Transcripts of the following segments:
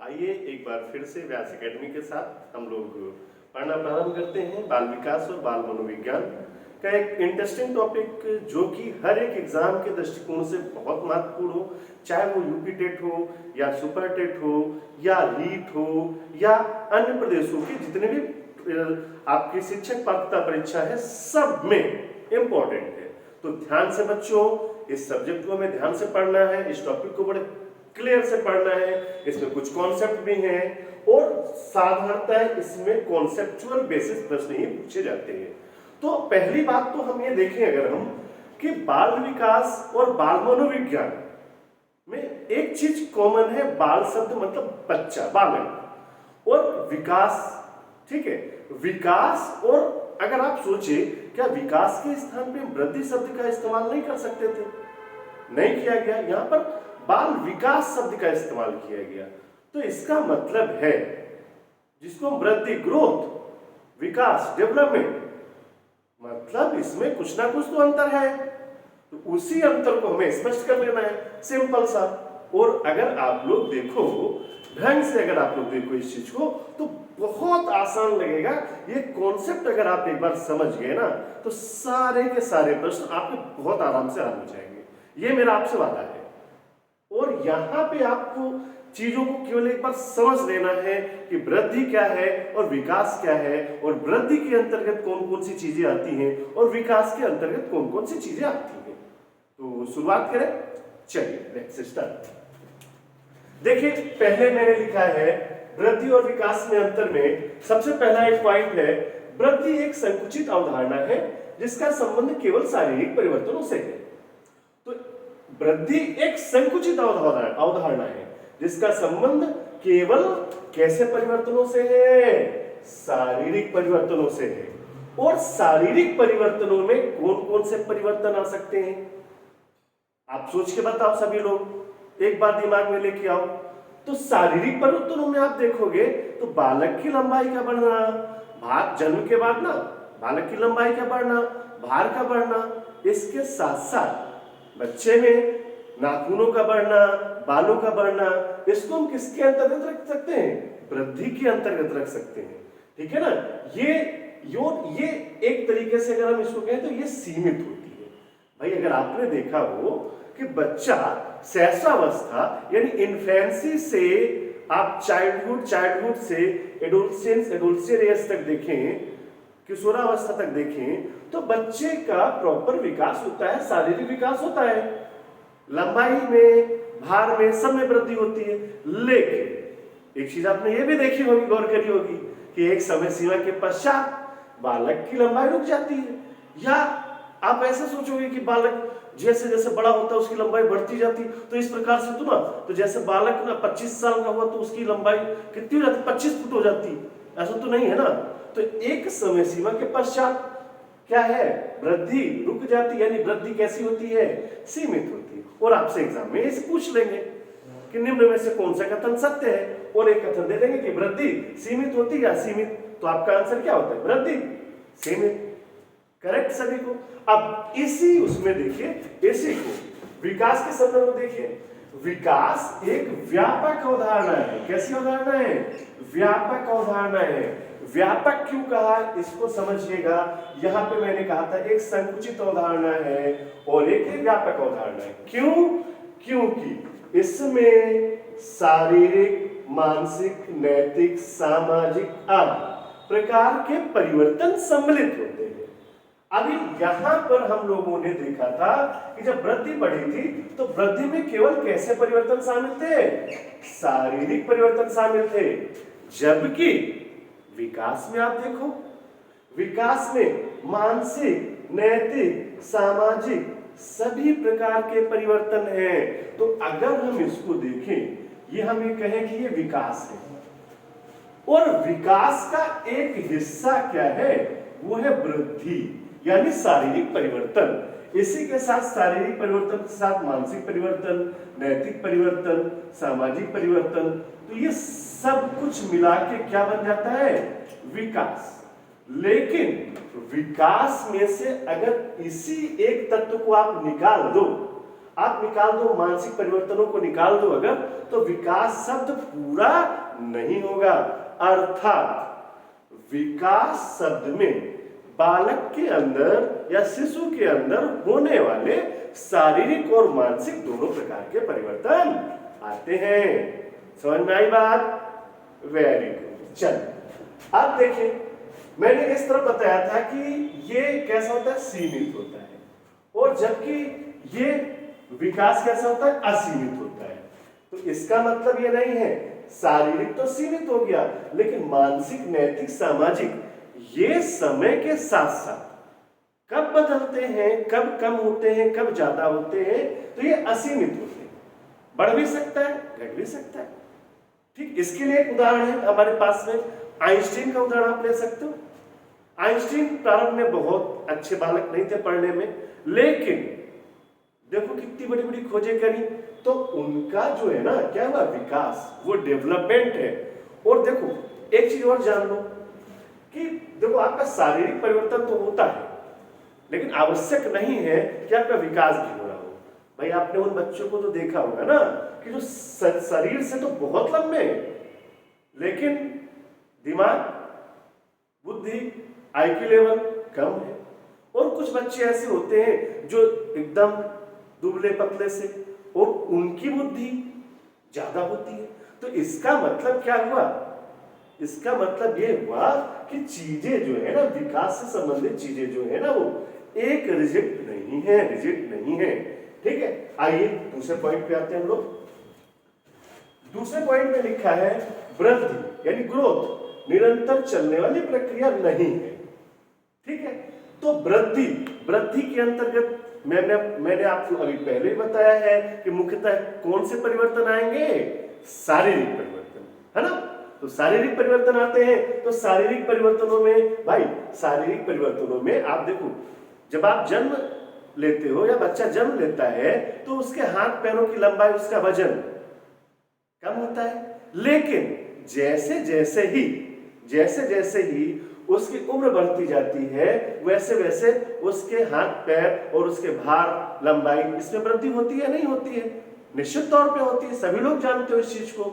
आइए एक बार फिर से व्यास एकेडमी के साथ हम लोग पढ़ना प्रारंभ करते हैं बाल विकास और बाल मनोविज्ञान का एक इंटरेस्टिंग टॉपिक जो कि हर एक एग्जाम के दृष्टिकोण से बहुत महत्वपूर्ण हो, चाहे वो यूपी टेट हो या सुपर टेट हो या रीट हो या अन्य प्रदेशों के जितने भी आपकी शिक्षक पात्रता परीक्षा है सब में इम्पोर्टेंट है। तो ध्यान से बच्चों इस सब्जेक्ट को हमें ध्यान से पढ़ना है, इस टॉपिक को बड़े क्लियर से पढ़ना है। इसमें कुछ कॉन्सेप्ट भी हैं और साधारणतः इसमें कॉन्सेप्चुअल बेसिस प्रश्न ही पूछे जाते हैं। तो पहली बात तो हम ये देखें अगर हम कि बाल विकास और बाल मनोविज्ञान में एक चीज कॉमन है, बाल शब्द मतलब बच्चा, बालक, और विकास। ठीक है, विकास। और अगर आप सोचे क्या विकास के स्थान पे वृद्धि शब्द का इस्तेमाल नहीं कर सकते थे? नहीं किया गया, यहां पर बाल विकास शब्द का इस्तेमाल किया गया। तो इसका मतलब है जिसको हम वृद्धि, ग्रोथ, विकास, डेवलपमेंट, मतलब इसमें कुछ ना कुछ तो अंतर है। तो उसी अंतर को हमें स्पष्ट कर लेना है, सिंपल सा। और अगर आप लोग देखो ढंग से, अगर आप लोग देखो इस चीज को तो बहुत आसान लगेगा। ये कॉन्सेप्ट अगर आप एक बार समझ गए ना तो सारे के सारे प्रश्न आपके बहुत आराम से हल हो जाएंगे, ये मेरा आपसे वादा है। और यहां पे आपको चीजों को केवल एक बार समझ लेना है कि वृद्धि क्या है और विकास क्या है, और वृद्धि के अंतर्गत कौन कौन सी चीजें आती हैं और विकास के अंतर्गत कौन कौन सी चीजें आती हैं। तो शुरुआत करें, चलिए लेट्स स्टार्ट। देखिए पहले मैंने लिखा है वृद्धि और विकास में अंतर में सबसे पहला एक पॉइंट है, वृद्धि एक संकुचित अवधारणा है जिसका संबंध केवल शारीरिक परिवर्तनों से है। तो वृद्धि एक संकुचित अवधारणा है जिसका संबंध केवल कैसे परिवर्तनों से है? शारीरिक परिवर्तनों से है। और शारीरिक परिवर्तनों में कौन कौन से परिवर्तन आ सकते हैं? आप सोच के बताओ, सभी लोग एक बार दिमाग में लेके आओ। तो शारीरिक परिवर्तनों में आप देखोगे तो बालक की लंबाई का बढ़ना, भाग जन्म के बाद ना बालक की लंबाई का बढ़ना, भार का बढ़ना, इसके साथ साथ बच्चे में नाखूनों का बढ़ना, बालों का बढ़ना, इसको हम किसके अंतर्गत रख सकते हैं? वृद्धि के अंतर्गत रख सकते हैं। ठीक है ना। ये एक तरीके से अगर हम इसको कहें तो ये सीमित होती है। भाई अगर आपने देखा हो कि बच्चा शैशवावस्था यानी इन्फेंसी से आप चाइल्डहुड से एडोलसेंस एज तक देखें, किशोरावस्था तक देखें, तो बच्चे का प्रॉपर विकास होता है, शारीरिक विकास होता है, लंबाई में, भार में, सब में वृद्धि होती है। लेकिन एक चीज आपने ये भी देखी होगी, गौर करी होगी कि एक समय सीमा के पश्चात बालक की लंबाई रुक जाती है। या आप ऐसे सोचोगे कि बालक जैसे जैसे बड़ा होता है उसकी लंबाई बढ़ती जाती। तो इस प्रकार से तो ना, तो जैसे बालक ना 25 साल का हुआ तो उसकी लंबाई कितनी हो जाती? 25 फुट हो जाती। ऐसा तो नहीं है ना। तो एक समय सीमा के पश्चात क्या है? वृद्धि रुक जाती, यानी वृद्धि कैसी होती है? सीमित होती है। और आपसे एग्जाम में इसे पूछ लेंगे कि निम्न में से कौन सा कथन सत्य है, और एक कथन दे देंगे कि वृद्धि सीमित होती है या सीमित। तो आपका आंसर क्या होता है? वृद्धि, सीमित। करेक्ट सभी को। अब इसी उसमें देखिए, इसी को विकास के संदर्भ में देखिए। विकास एक व्यापक अवधारणा है। कैसी अवधारणा है? व्यापक अवधारणा है। व्यापक क्यों कहा इसको समझिएगा। यहां पे मैंने कहा था एक संकुचित अवधारणा है और एक व्यापक अवधारणा है। क्यों? क्योंकि इसमें शारीरिक, मानसिक, नैतिक, सामाजिक आदि प्रकार के परिवर्तन सम्मिलित होते हैं। अभी यहां पर हम लोगों ने देखा था कि जब वृद्धि बढ़ी थी तो वृद्धि में केवल कैसे परिवर्तन शामिल थे? शारीरिक परिवर्तन शामिल थे। जबकि विकास में आप देखो, विकास में मानसिक, नैतिक, सामाजिक सभी प्रकार के परिवर्तन हैं। तो अगर हम इसको देखें, ये हम ये कहें कि ये विकास है, और विकास का एक हिस्सा क्या है? वो है वृद्धि यानी शारीरिक परिवर्तन। इसी के साथ शारीरिक परिवर्तन के साथ मानसिक परिवर्तन, नैतिक परिवर्तन, सामाजिक परिवर्तन, तो ये सब कुछ मिला के क्या बन जाता है? विकास। लेकिन विकास में से अगर इसी एक तत्व को आप निकाल दो, आप निकाल दो, मानसिक परिवर्तनों को निकाल दो अगर, तो विकास शब्द पूरा नहीं होगा। अर्थात विकास शब्द में बालक के अंदर या शिशु के अंदर होने वाले शारीरिक और मानसिक दोनों प्रकार के परिवर्तन आते हैं। समझ में आई बात? Very good. चल अब देखिए, मैंने इस तरह बताया था कि ये कैसा होता है, सीमित होता है, और जबकि ये विकास कैसा होता है, असीमित होता है। तो इसका मतलब ये नहीं है शारीरिक तो सीमित हो गया, लेकिन मानसिक, नैतिक, सामाजिक ये समय के साथ साथ कब बदलते हैं, कब कम होते हैं, कब ज्यादा होते हैं, तो ये असीमित होते हैं। बढ़ भी सकता है, घट भी सकता है। ठीक, इसके लिए एक उदाहरण है हमारे पास में, आइंस्टीन का उदाहरण आप ले सकते हो। आइंस्टीन प्रारंभ में बहुत अच्छे बालक नहीं थे पढ़ने में, लेकिन देखो कितनी बड़ी बड़ी खोजें करी, तो उनका जो है ना क्या हुआ, विकास, वो डेवलपमेंट है। और देखो एक चीज और जान लो कि देखो आपका शारीरिक परिवर्तन तो होता है, लेकिन आवश्यक नहीं है कि आपका विकास भी हो रहा हो। भाई आपने उन बच्चों को तो देखा होगा ना कि जो शरीर से तो बहुत लंबे हैं, लेकिन दिमाग, बुद्धि, आईक्यू लेवल कम है। और कुछ बच्चे ऐसे होते हैं जो एकदम दुबले पतले से, और उनकी बुद्धि ज्यादा होती है। तो इसका मतलब क्या हुआ, इसका मतलब ये हुआ कि चीजें जो है ना, विकास से संबंधित चीजें जो है ना, वो एक रिजिड नहीं है, रिजिड नहीं है। ठीक है, आइए दूसरे पॉइंट पे आते हैं हम लोग। दूसरे पॉइंट में लिखा है वृद्धि यानी ग्रोथ निरंतर चलने वाली प्रक्रिया नहीं है। ठीक है, तो वृद्धि, वृद्धि के अंतर्गत मैंने आपको अभी पहले ही बताया है कि मुख्यतः कौन से परिवर्तन आएंगे, शारीरिक परिवर्तन, है ना। तो शारीरिक परिवर्तन आते हैं, तो शारीरिक परिवर्तनों में भाई, शारीरिक परिवर्तनों में आप देखो, जब आप जन्म लेते हो या बच्चा जन्म लेता है, तो उसके हाथ पैरों की लंबाई, उसका वजन कम होता है। लेकिन जैसे जैसे ही उसकी उम्र बढ़ती जाती है, वैसे वैसे उसके हाथ पैर और उसके भार, लंबाई, इसमें वृद्धि होती है, नहीं होती है? निश्चित तौर पे होती है, सभी लोग जानते हो इस चीज को।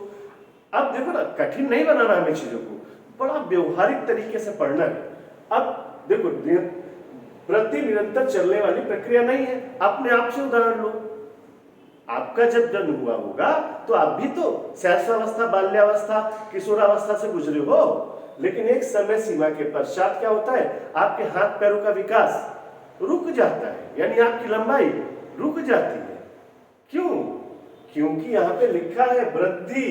अब देखो ना, कठिन नहीं बनाना हमें चीजों को, बड़ा व्यवहारिक तरीके से पढ़ना है। अब देखो, वृद्धि निरंतर चलने वाली प्रक्रिया नहीं है। अपने आप से उदाहरण लो, आपका जब जन्म हुआ होगा तो आप भी तो शैशवावस्था, बाल्यावस्था, किशोरावस्था से गुजरे हो, लेकिन एक समय सीमा के पश्चात क्या होता है, आपके हाथ पैरों का विकास रुक जाता है, यानी आपकी लंबाई रुक जाती है। क्यों? क्योंकि यहाँ पे लिखा है वृद्धि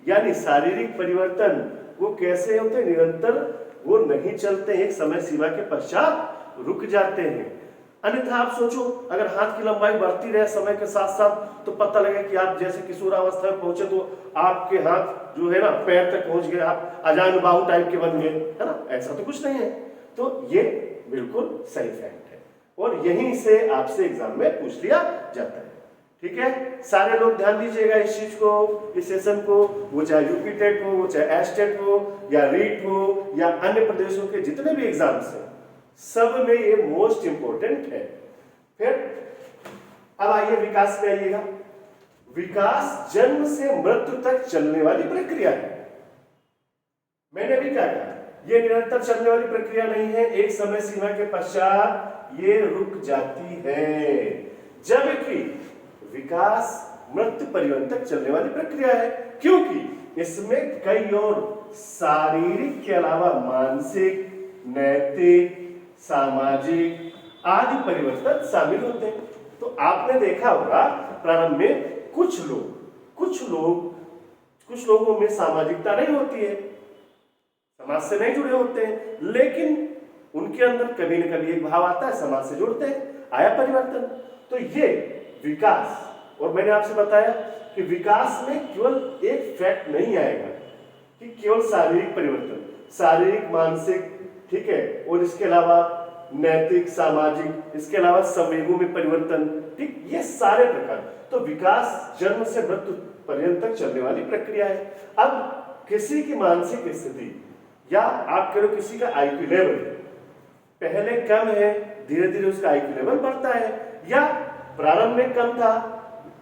यानी शारीरिक परिवर्तन। वो कैसे होते हैं, निरंतर वो नहीं चलते, एक समय सीमा के पश्चात रुक जाते हैं। अन्यथा आप सोचो, अगर हाथ की लंबाई बढ़ती रहे समय के साथ साथ, तो पता लगे कि आप जैसे किशोरावस्था में पहुंचे तो आपके हाथ जो है ना पैर तक पहुंच गए, आप अजान बाहु टाइप के बन गए, है ना। ऐसा तो कुछ नहीं है। तो ये बिल्कुल सही फैक्ट है, और यहीं से आपसे एग्जाम में पूछ लिया जाता है। ठीक है, सारे लोग ध्यान दीजिएगा इस चीज को, इस सेशन को, वो चाहे यूपी टेट हो, वो चाहे एस्टेट हो, या रीट हो, या अन्य प्रदेशों के जितने भी एग्जाम्स हैं, सब में ये मोस्ट इंपोर्टेंट है। फिर अब आइए विकास में आइएगा। विकास जन्म से मृत्यु तक चलने वाली प्रक्रिया है। मैंने भी क्या कहा, ये निरंतर चलने वाली प्रक्रिया नहीं है, एक समय सीमा के पश्चात ये रुक जाती है। जबकि विकास मृत्यु पर्यंत तक चलने वाली प्रक्रिया है, क्योंकि इसमें कई और शारीरिक के अलावा मानसिक, नैतिक, सामाजिक आदि परिवर्तन शामिल होते हैं। तो आपने देखा होगा प्रारंभ में कुछ लोगों में सामाजिकता नहीं होती है, समाज से नहीं जुड़े होते हैं, लेकिन उनके अंदर कभी न कभी एक भाव आता है, समाज से जुड़ते हैं, आया परिवर्तन। तो ये विकास, और मैंने आपसे बताया कि विकास में केवल एक फैक्ट नहीं आएगा कि केवल शारीरिक परिवर्तन, शारीरिक, मानसिक, ठीक है, और इसके अलावा नैतिक, सामाजिक, इसके अलावा संवेगों में परिवर्तन, ठीक, ये सारे प्रकार। तो विकास जन्म से मृत्यु पर्यंत तक चलने वाली प्रक्रिया है। अब किसी की मानसिक स्थिति या आप कह लो किसी का आईक्यू लेवल पहले कम है, धीरे धीरे उसका आईक्यू लेवल बढ़ता है, या प्रारंभ में कम था,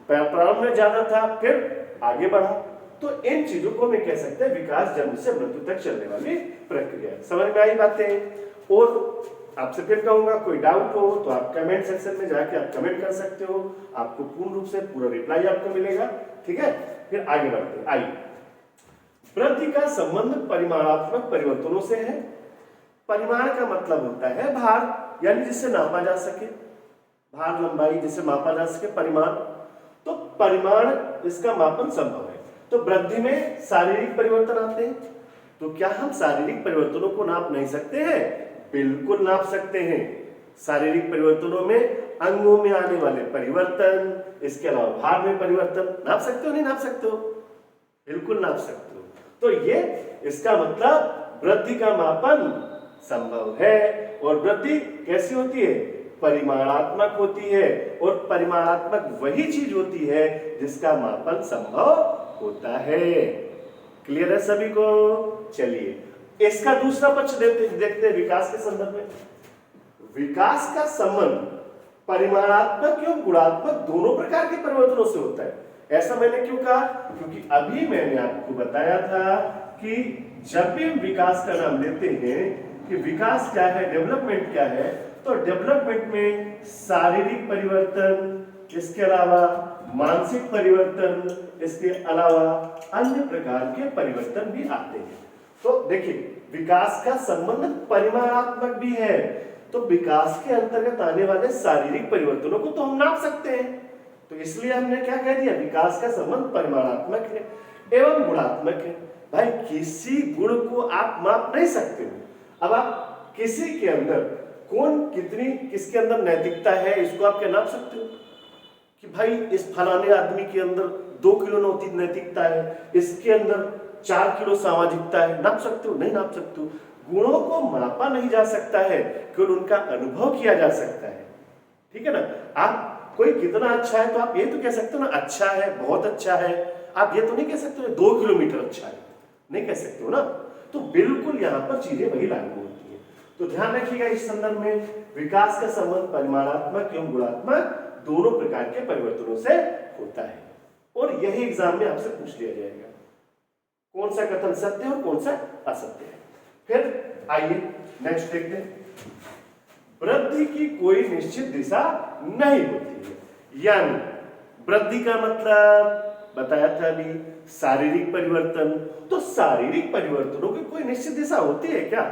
प्रारंभ में ज्यादा था, फिर आगे बढ़ा। तो इन चीजों को मैं कह सकते हैं विकास जन्म से मृत्यु तक चलने वाली प्रक्रिया। समझ में आई बातें? और आपसे फिर कहूंगा, कोई डाउट हो तो आप कमेंट सेक्शन में जाके आप कमेंट कर सकते हो, आपको पूर्ण रूप से पूरा रिप्लाई आपको मिलेगा। ठीक है, फिर आगे बढ़ते हैं। आइए, वृद्धि का संबंध परिमाणात्मक परिवर्तनों से है। परिमाण का मतलब होता है भार, यानी जिससे नापा जा सके, भार लंबाई जिसे मापा जा सके, परिमाण। तो परिमाण इसका मापन संभव है। तो वृद्धि में शारीरिक परिवर्तन आते हैं, तो क्या हम शारीरिक परिवर्तनों को नाप नहीं सकते हैं? बिल्कुल नाप सकते हैं। शारीरिक परिवर्तनों में अंगों में आने वाले परिवर्तन, इसके अलावा भार में परिवर्तन नाप सकते हो, नहीं नाप सकते हो? बिल्कुल नाप सकते हो। तो ये इसका मतलब वृद्धि का मापन संभव है। और वृद्धि कैसी होती है? परिमाणात्मक होती है। और परिमाणात्मक वही चीज होती है जिसका मापन संभव होता है। क्लियर है सभी को? चलिए इसका दूसरा पक्ष देखते हैं विकास के संदर्भ में। विकास का संबंध परिमाणात्मक एवं गुणात्मक दोनों प्रकार के परिवर्तनों से होता है। ऐसा मैंने क्यों कहा? क्योंकि अभी मैंने आपको बताया था कि जब भी हम विकास का नाम लेते हैं कि विकास क्या है, डेवलपमेंट क्या है, तो डेवलपमेंट में शारीरिक परिवर्तन, इसके अलावा मानसिक परिवर्तन, इसके अलावा अन्य प्रकार के परिवर्तन भी आते हैं। तो देखिए, विकास का संबंध परिमाणात्मक भी है, तो विकास के अंतर्गत आने वाले शारीरिक परिवर्तनों को तो हम नाप सकते हैं। तो इसलिए हमने क्या कह दिया? विकास का संबंध परिमाणात्मक है एवं गुणात्मक है। भाई, किसी गुण को आप माप नहीं सकते हो। अब आप किसी के अंदर कौन कितनी, किसके अंदर नैतिकता है, इसको आप क्या नाप सकते हो? कि भाई इस फलाने आदमी के अंदर 2 किलो नैतिकता है, इसके अंदर 4 किलो सामाजिकता है, नाप सकते हो? नहीं नाप सकते हो। गुणों को मापा नहीं जा सकता है, केवल उनका अनुभव किया जा सकता है। ठीक है ना? आप कोई कितना अच्छा है तो आप ये तो कह सकते हो ना, अच्छा है, बहुत अच्छा है। आप ये तो नहीं कह सकते हो 2 किलोमीटर अच्छा है, नहीं कह सकते हो ना। तो बिल्कुल यहाँ पर चीजें वही लागू होती है। तो ध्यान रखिएगा, इस संदर्भ में विकास का संबंध परिमाणात्मक एवं गुणात्मक दोनों प्रकार के परिवर्तनों से होता है। और यही एग्जाम में आपसे पूछ लिया जाएगा कौन सा कथन सत्य और कौन सा असत्य है। फिर आइए नेक्स्ट देखते हैं। वृद्धि की कोई निश्चित दिशा नहीं होती है, यानी वृद्धि का मतलब बताया था अभी शारीरिक परिवर्तन। तो शारीरिक परिवर्तनों की कोई निश्चित दिशा होती है क्या?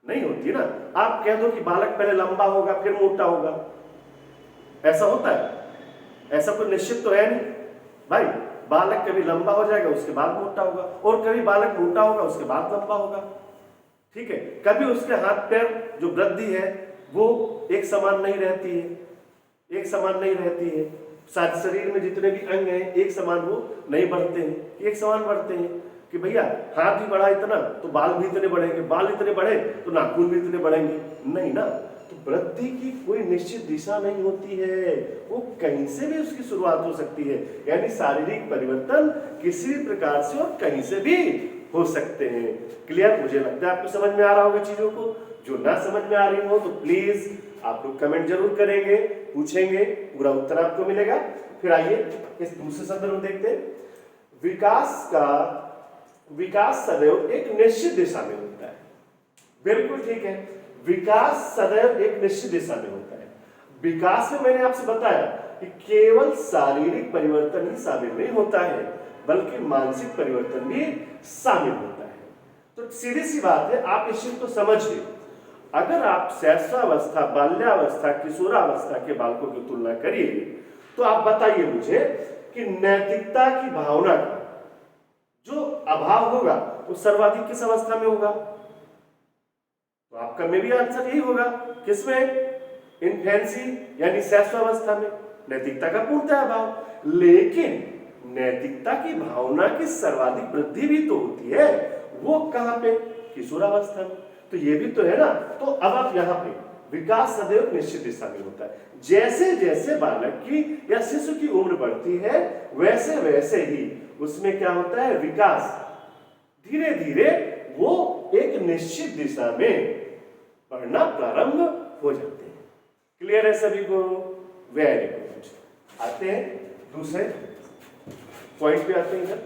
नहीं होती ना। आप कह दो कि बालक पहले लंबा होगा फिर मोटा होगा, ऐसा होता है? ऐसा कोई निश्चित तो है नहीं भाई। बालक कभी लंबा हो जाएगा उसके बाद मोटा होगा, और कभी बालक मोटा होगा उसके बाद लंबा होगा। ठीक है, कभी उसके हाथ पैर जो वृद्धि है वो एक समान नहीं रहती है, एक समान नहीं रहती है। शरीर में जितने भी अंग हैं एक समान वो नहीं बढ़ते हैं, एक समान बढ़ते हैं। कि भैया हाथ भी बढ़ा इतना तो बाल भी इतने बढ़ेंगे, बाल इतने बढ़े तो नाखून भी इतने बढ़ेंगे, नहीं ना। तो वृद्धि की कोई निश्चित दिशा नहीं होती है, वो कहीं से भी उसकी शुरुआत हो सकती है। यानी शारीरिक परिवर्तन किसी भी प्रकार से और कहीं से भी हो सकते हैं। क्लियर? मुझे लगता है आपको समझ में आ रहा होगा चीजों को। जो ना समझ में आ रही हो तो प्लीज आप लोग कमेंट जरूर करेंगे, पूछेंगे, पूरा उत्तर आपको मिलेगा। फिर आइए इस दूसरे संदर्भ में देखते हैं। विकास सदैव एक निश्चित दिशा में होता है। बिल्कुल ठीक है, विकास सदैव एक निश्चित दिशा में होता है। विकास में मैंने आपसे बताया कि केवल शारीरिक परिवर्तन ही शामिल नहीं होता है, बल्कि मानसिक परिवर्तन भी शामिल होता है। तो सीधी सी बात है, आप इस चीज को समझिए। अगर आप शैशवावस्था, बाल्यावस्था, किशोरावस्था के बालकों की तुलना करिए तो आप बताइए मुझे कि नैतिकता की भावना का जो अभाव होगा वो सर्वाधिक किस अवस्था में होगा? तो आपका में भी आंसर यही होगा, किसमें? इन्फेंसी यानी शैशवावस्था में नैतिकता का पूर्णतः अभाव। लेकिन नैतिकता की भावना की सर्वाधिक वृद्धि भी तो होती है, वो कहां पे? किशोरावस्था में। तो ये भी तो है ना। तो अब आप यहाँ पे विकास सदैव निश्चित दिशा में होता है। जैसे जैसे बालक की या शिशु की उम्र बढ़ती है वैसे वैसे ही उसमें क्या होता है? विकास धीरे धीरे वो एक निश्चित दिशा में बढ़ना प्रारंभ हो जाते हैं। क्लियर है सभी को? Very good. आते हैं दूसरे पॉइंट पे आते हैं इधर।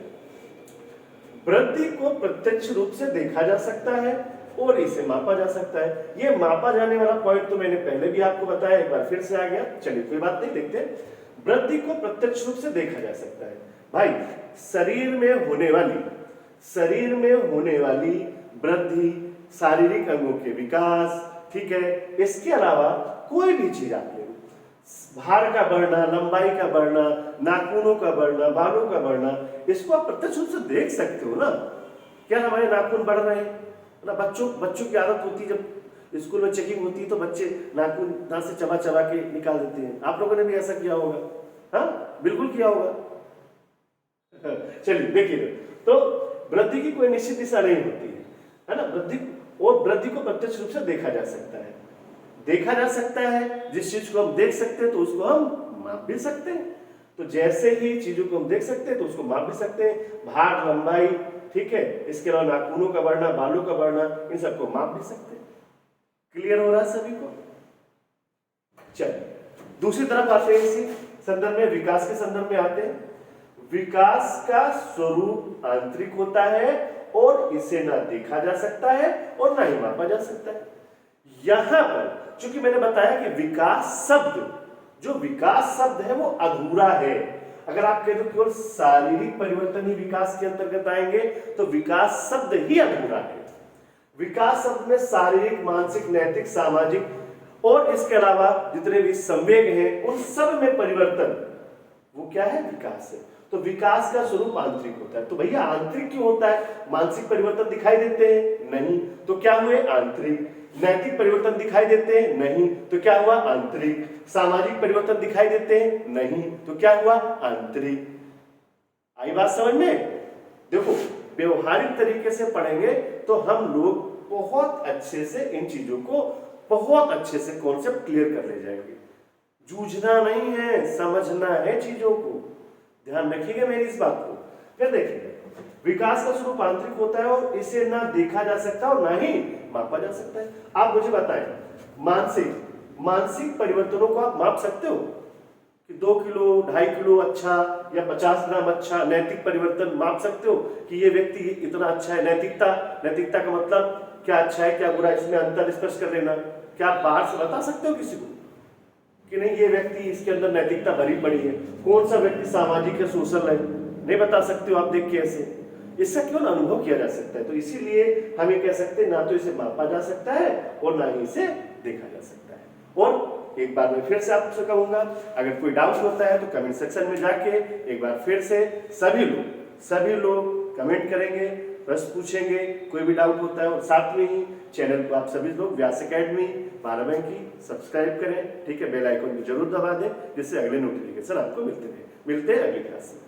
वृद्धि को प्रत्यक्ष रूप से देखा जा सकता है और इसे मापा जा सकता है। ये मापा जाने वाला पॉइंट तो मैंने पहले भी आपको बताया, एक बार फिर से आ गया। चलिए कोई बात नहीं, देखते हैं। वृद्धि को प्रत्यक्ष रूप से देखा जा सकता है। भाई शरीर में होने वाली वृद्धि, शारीरिक अंगों के विकास, ठीक है, इसके अलावा कोई भी चीज आप ले, भार का बढ़ना, लंबाई का बढ़ना, नाखूनों का बढ़ना, बालों का बढ़ना, इसको आप प्रत्यक्ष रूप से देख सकते हो ना। क्या हमारे नाखून बढ़ रहे हैं ना? बच्चों की आदत होती है, जब स्कूल में चेकिंग होती है तो बच्चे नाखून दांत से चबा चबा के निकाल देते हैं। आप लोगों ने भी ऐसा किया होगा, हाँ बिल्कुल किया होगा। चलिए देखिए, तो वृद्धि की कोई निश्चित दिशा नहीं होती है ना। वृद्धि को प्रत्यक्ष रूप से देखा जा सकता है। जिस चीज को हम देख सकते हैं तो उसको हम माप भी सकते हैं। तो जैसे ही चीजों को हम देख सकते हैं तो उसको माप भी सकते हैं। भार, लंबाई, ठीक है, इसके अलावा नाखूनों का बढ़ना, बालों का बढ़ना, इन सबको माप भी सकते हैं। क्लियर हो रहा है सभी को? चलिए दूसरी तरफ आते हैं, इसी संदर्भ में, विकास के संदर्भ में आते हैं। विकास का स्वरूप आंतरिक होता है और इसे ना देखा जा सकता है और ना ही मापा जा सकता है। यहां पर चूंकि मैंने बताया कि विकास शब्द है वो अधूरा है। अगर आप कहते हो केवल शारीरिक परिवर्तन ही विकास के अंतर्गत आएंगे तो विकास शब्द ही अधूरा है। विकास शब्द में शारीरिक, मानसिक, नैतिक, सामाजिक और इसके अलावा जितने भी संवेग हैं उन सब में परिवर्तन, वो क्या है? विकास है। तो विकास का स्वरूप आंतरिक होता है। तो भैया आंतरिक क्यों होता है? मानसिक परिवर्तन दिखाई देते हैं? नहीं। तो क्या हुए? आंतरिक। नैतिक परिवर्तन दिखाई देते हैं? नहीं। तो क्या हुआ? आंतरिक। सामाजिक परिवर्तन दिखाई देते हैं? नहीं। तो क्या हुआ? आंतरिक। आई बात समझ में? देखो व्यवहारिक तरीके से पढ़ेंगे तो हम लोग बहुत अच्छे से इन चीजों को बहुत अच्छे से कॉन्सेप्ट क्लियर कर ले जाएंगे। जूझना नहीं है, समझना है चीजों को। ध्यान रखिएगा मेरी इस बात को। फिर देखिए, विकास का स्वरूप आंतरिक होता है और इसे ना देखा जा सकता और ना ही मापा जा सकता है। आप मुझे बताएं, मानसिक परिवर्तनों को आप माप सकते हो कि 2 किलो, 2.5 किलो अच्छा या 50 ग्राम अच्छा? नैतिक परिवर्तन माप सकते हो कि ये व्यक्ति इतना अच्छा है? नैतिकता का मतलब क्या अच्छा है क्या बुरा, इसमें अंतर स्पष्ट कर लेना। क्या आप बाहर से बता सकते हो किसी को कि नहीं ये व्यक्ति, इसके अंदर नैतिकता भरी पड़ी है? कौन सा व्यक्ति सामाजिक है, सोशल है? नहीं बता सकते हो आप देख के ऐसे। इसका केवल अनुभव किया जा सकता है। तो इसीलिए हम ये कह सकते हैं ना तो इसे मापा जा सकता है और ना ही इसे देखा जा सकता है। और एक बार मैं फिर से आपसे कहूंगा, अगर कोई डाउट होता है तो कमेंट सेक्शन में जाके एक बार फिर से सभी लोग कमेंट करेंगे, प्रश्न पूछेंगे, कोई भी डाउट होता है। और साथ में ही चैनल को आप सभी लोग व्यास एकेडमी 12 की सब्सक्राइब करें, ठीक है, बेल आइकन को जरूर दबा दें जिससे अगले नोटिफिकेशन आपको मिलते हैं अगली क्लास में।